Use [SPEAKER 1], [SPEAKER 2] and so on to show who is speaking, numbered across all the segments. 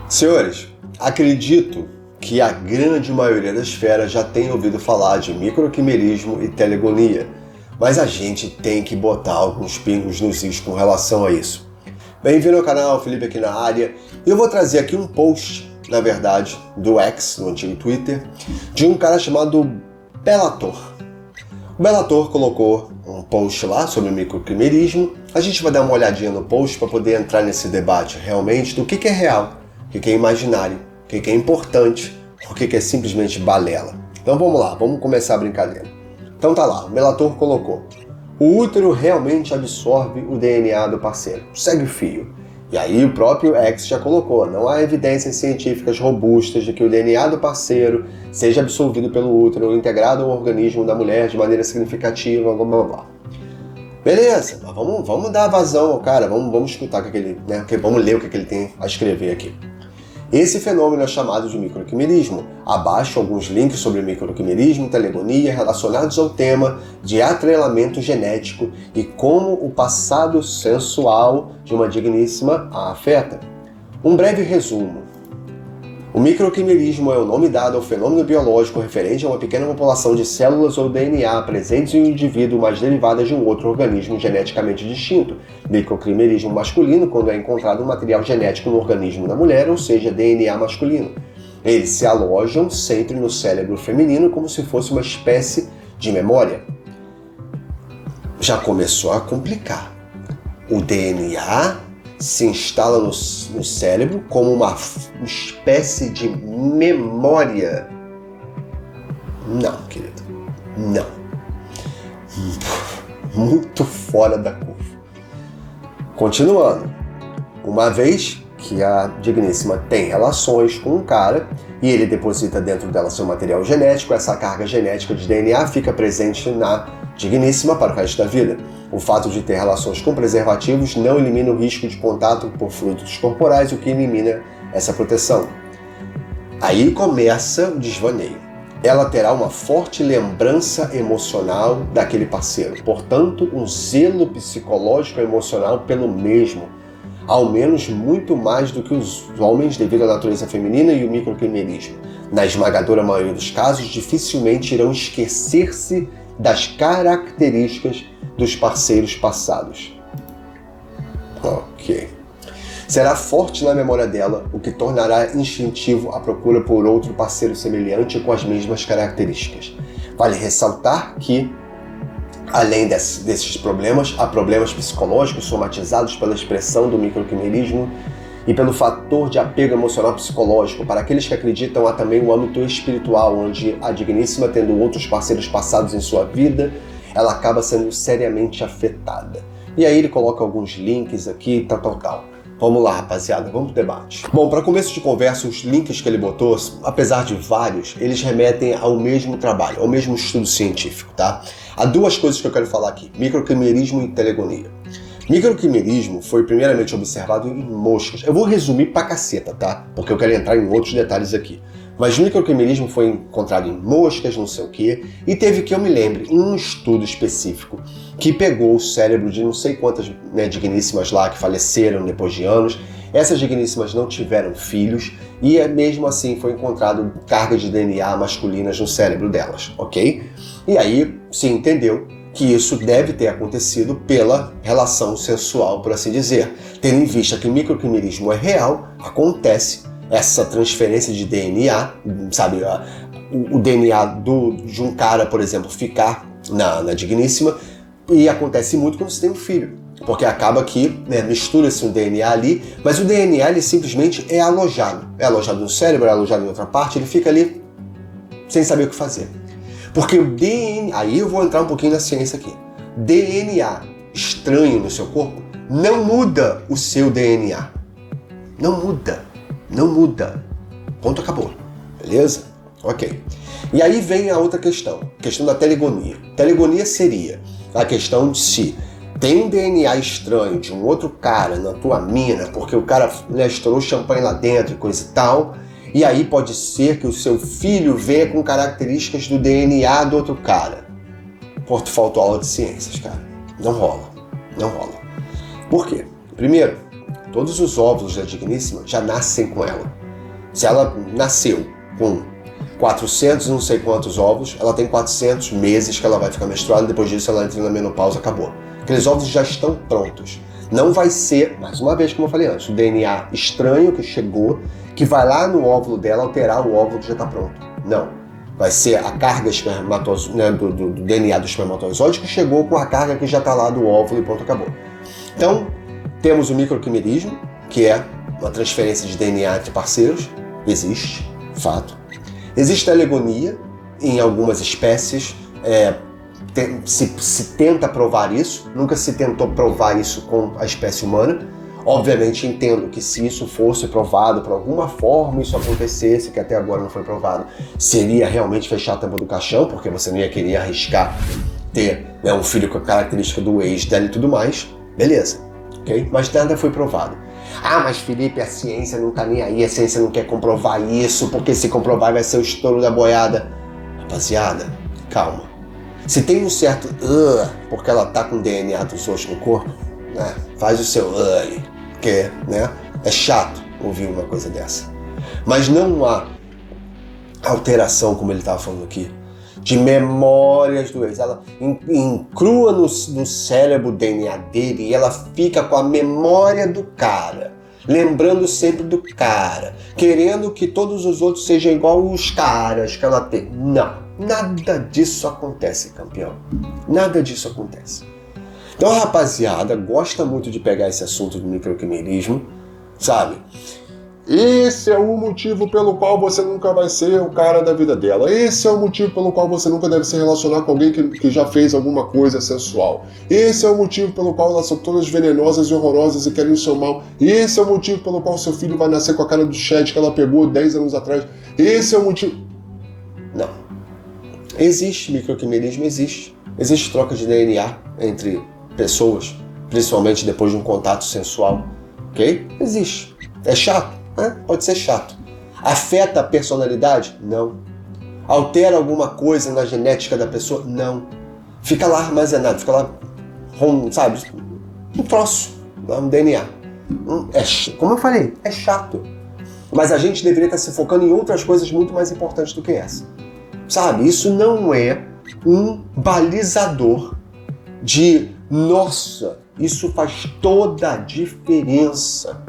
[SPEAKER 1] Senhores, acredito que a grande maioria das feras já tem ouvido falar de microquimerismo e telegonia, mas a gente tem que botar alguns pingos nos is com relação a isso. Bem-vindo ao canal, Felipe aqui na área, e eu vou trazer aqui um post, na verdade, do X, no antigo Twitter, de um cara chamado Bellator. O Bellator colocou um post lá sobre o microquimerismo. A gente vai dar uma olhadinha no post para poder entrar nesse debate realmente do que é real, o que é imaginário, o que é importante, o que é simplesmente balela. Então vamos lá, vamos começar a brincadeira. Então tá lá, o Bellator colocou: o útero realmente absorve o DNA do parceiro, segue o fio. E aí o próprio X já colocou: não há evidências científicas robustas de que o DNA do parceiro seja absorvido pelo útero ou integrado ao organismo da mulher de maneira significativa, blá blá blá. Beleza, mas vamos dar vazão ao cara, vamos escutar o que ele, vamos ler o que ele tem a escrever aqui. Esse fenômeno é chamado de microquimerismo. Abaixo alguns links sobre microquimerismo e telegonia relacionados ao tema de atrelamento genético e como o passado sensual de uma digníssima a afeta. Um breve resumo. O microquimerismo é o nome dado ao fenômeno biológico referente a uma pequena população de células ou DNA presentes em um indivíduo, mas derivadas de um outro organismo geneticamente distinto. Microquimerismo masculino, quando é encontrado um material genético no organismo da mulher, ou seja, DNA masculino. Eles se alojam sempre no cérebro feminino como se fosse uma espécie de memória. Já começou a complicar. O DNA se instala no cérebro como uma espécie de memória. Não, querido. Não. Muito fora da curva. Continuando. Uma vez que a digníssima tem relações com um cara e ele deposita dentro dela seu material genético, essa carga genética de DNA fica presente na digníssima para o resto da vida. O fato de ter relações com preservativos não elimina o risco de contato por fluidos corporais, o que elimina essa proteção. Aí começa o desvaneio. Ela terá uma forte lembrança emocional daquele parceiro, portanto, um zelo psicológico e emocional pelo mesmo, ao menos muito mais do que os homens devido à natureza feminina e o microquimerismo. Na esmagadora maioria dos casos, dificilmente irão esquecer-se das características dos parceiros passados. Ok. Será forte na memória dela, o que tornará instintivo a procura por outro parceiro semelhante com as mesmas características. Vale ressaltar que, além desses problemas, há problemas psicológicos somatizados pela expressão do microquimerismo e pelo fator de apego emocional psicológico. Para aqueles que acreditam, há também um âmbito espiritual, onde a digníssima, tendo outros parceiros passados em sua vida, ela acaba sendo seriamente afetada. E aí ele coloca alguns links aqui, tal. Vamos lá, rapaziada, vamos pro debate. Bom, para começo de conversa, os links que ele botou, apesar de vários, eles remetem ao mesmo trabalho, ao mesmo estudo científico, tá? Há duas coisas que eu quero falar aqui: microquimerismo e telegonia. Microquimerismo foi primeiramente observado em moscas. Eu vou resumir pra caceta, tá? Porque eu quero entrar em outros detalhes aqui. Mas microquimerismo foi encontrado em moscas, não sei o quê, e teve, que eu me lembre, um estudo específico que pegou o cérebro de não sei quantas digníssimas lá que faleceram depois de anos. Essas digníssimas não tiveram filhos e mesmo assim foi encontrado carga de DNA masculinas no cérebro delas, ok? E aí se entendeu que isso deve ter acontecido pela relação sensual, por assim dizer. Tendo em vista que o microquimerismo é real, acontece essa transferência de DNA, sabe? O DNA de um cara, por exemplo, ficar na digníssima, e acontece muito quando você tem um filho. Porque acaba que mistura-se um DNA ali, mas o DNA ele simplesmente é alojado. É alojado no cérebro, é alojado em outra parte, ele fica ali sem saber o que fazer. Porque o DNA, aí eu vou entrar um pouquinho na ciência aqui. DNA estranho no seu corpo não muda o seu DNA. Não muda. Ponto, acabou. Beleza? Ok. E aí vem a outra questão da telegonia. Telegonia seria a questão de se tem um DNA estranho de um outro cara na tua mina, porque o cara estourou champanhe lá dentro e coisa e tal, e aí pode ser que o seu filho venha com características do DNA do outro cara. Pô, tu faltou aula de ciências, cara. Não rola. Por quê? Primeiro, todos os óvulos da Digníssima já nascem com ela. Se ela nasceu com 400 não sei quantos óvulos, ela tem 400 meses que ela vai ficar menstruada, depois disso ela entra na menopausa, acabou. Aqueles óvulos já estão prontos. Não vai ser, mais uma vez, como eu falei antes, o DNA estranho que chegou, que vai lá no óvulo dela alterar o óvulo que já está pronto. Não. Vai ser a carga do DNA do espermatozoide que chegou com a carga que já está lá do óvulo e pronto, acabou. Então, temos o microquimerismo, que é uma transferência de DNA entre parceiros. Existe, fato. Existe a telegonia, em algumas espécies, se tenta provar isso, nunca se tentou provar isso com a espécie humana. Obviamente entendo que se isso fosse provado, por alguma forma isso acontecesse, que até agora não foi provado, seria realmente fechar a tampa do caixão, porque você não ia querer arriscar ter um filho com a característica do ex dela e tudo mais. Beleza, ok? Mas nada foi provado. Ah, mas Felipe, a ciência não tá nem aí, a ciência não quer comprovar isso, porque se comprovar vai ser o estouro da boiada. Rapaziada, calma. Se tem um certo porque ela tá com DNA dos outros no corpo, né, faz o seu aí, porque é chato ouvir uma coisa dessa. Mas não há alteração, como ele estava falando aqui, de memórias do ex. Ela incrua no cérebro o DNA dele e ela fica com a memória do cara, lembrando sempre do cara, querendo que todos os outros sejam igual os caras que ela tem. Não. Nada disso acontece, campeão. Nada disso acontece. Então a rapaziada gosta muito de pegar esse assunto do microquimerismo, sabe? Esse é o motivo pelo qual você nunca vai ser o cara da vida dela. Esse é o motivo pelo qual você nunca deve se relacionar com alguém que já fez alguma coisa sensual. Esse é o motivo pelo qual elas são todas venenosas e horrorosas e querem o seu mal. Esse é o motivo pelo qual seu filho vai nascer com a cara do Chad que ela pegou 10 anos atrás. Esse é o motivo... Não. Existe microquimerismo, existe. Existe troca de DNA entre pessoas, principalmente depois de um contato sensual. Ok? Existe. É chato? Pode ser chato. Afeta a personalidade? Não. Altera alguma coisa na genética da pessoa? Não. Fica lá armazenado, fica lá, sabe? Um troço, um DNA. Como eu falei, é chato. Mas a gente deveria estar se focando em outras coisas muito mais importantes do que essa. Sabe? Isso não é um balizador de nossa, isso faz toda a diferença.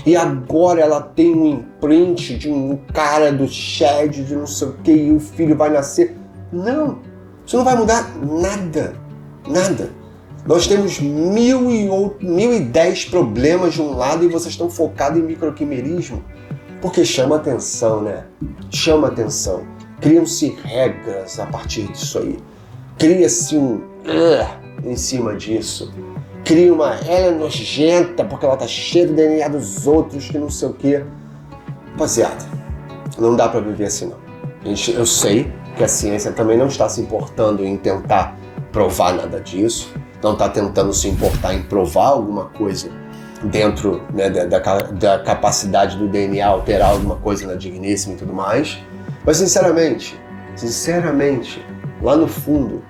[SPEAKER 1] E agora ela tem um imprint de um cara do Chad, de não sei o que, e o filho vai nascer. Não, isso não vai mudar nada, nada. Nós temos 1010 problemas de um lado e vocês estão focados em microquimerismo. Porque chama atenção, né? Chama atenção. Criam-se regras a partir disso aí. Cria-se um em cima disso. Cria uma... Ela é nojenta porque ela tá cheia do DNA dos outros, que não sei o quê. Rapaziada, não dá pra viver assim não. Eu sei que a ciência também não está se importando em tentar provar nada disso. Não está tentando se importar em provar alguma coisa dentro, né, da capacidade do DNA alterar alguma coisa na Digníssima e tudo mais. Mas sinceramente, lá no fundo,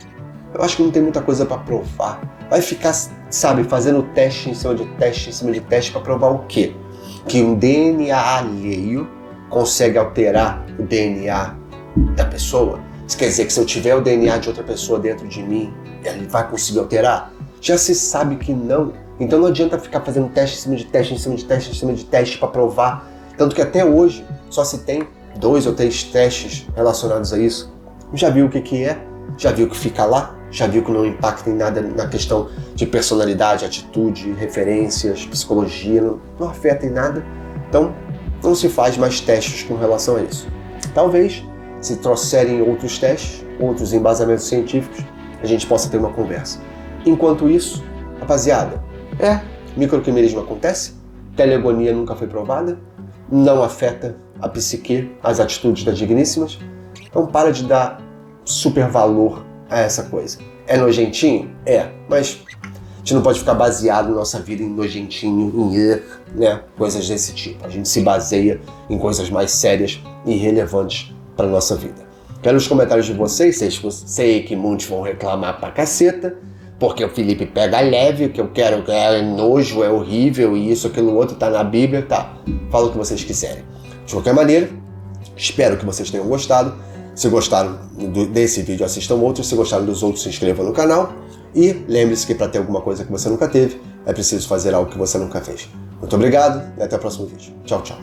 [SPEAKER 1] eu acho que não tem muita coisa para provar. Vai ficar, sabe, fazendo teste em cima de teste em cima de teste para provar o quê? Que um DNA alheio consegue alterar o DNA da pessoa? Isso quer dizer que se eu tiver o DNA de outra pessoa dentro de mim, ele vai conseguir alterar? Já se sabe que não. Então não adianta ficar fazendo teste em cima de teste, em cima de teste, em cima de teste para provar. Tanto que até hoje só se tem 2 ou 3 testes relacionados a isso. Já viu o que é? Já viu que fica lá? Já viu que não impacta em nada na questão de personalidade, atitude, referências, psicologia, não afeta em nada. Então não se faz mais testes com relação a isso. Talvez, se trouxerem outros testes, outros embasamentos científicos, a gente possa ter uma conversa. Enquanto isso, rapaziada, microquimerismo acontece, telegonia nunca foi provada, não afeta a psique, as atitudes das digníssimas, então para de dar super valor a essa coisa. É nojentinho? Mas a gente não pode ficar baseado na nossa vida em nojentinho, em coisas desse tipo. A gente se baseia em coisas mais sérias e relevantes para a nossa vida. Quero os comentários de vocês, sei que muitos vão reclamar pra caceta, porque o Felipe pega leve, o que eu quero é nojo, é horrível, e isso, aquilo, outro, tá na Bíblia, tá. Fala o que vocês quiserem. De qualquer maneira, espero que vocês tenham gostado. Se gostaram desse vídeo, assistam outros. Se gostaram dos outros, se inscrevam no canal. E lembre-se que para ter alguma coisa que você nunca teve, é preciso fazer algo que você nunca fez. Muito obrigado e até o próximo vídeo. Tchau, tchau.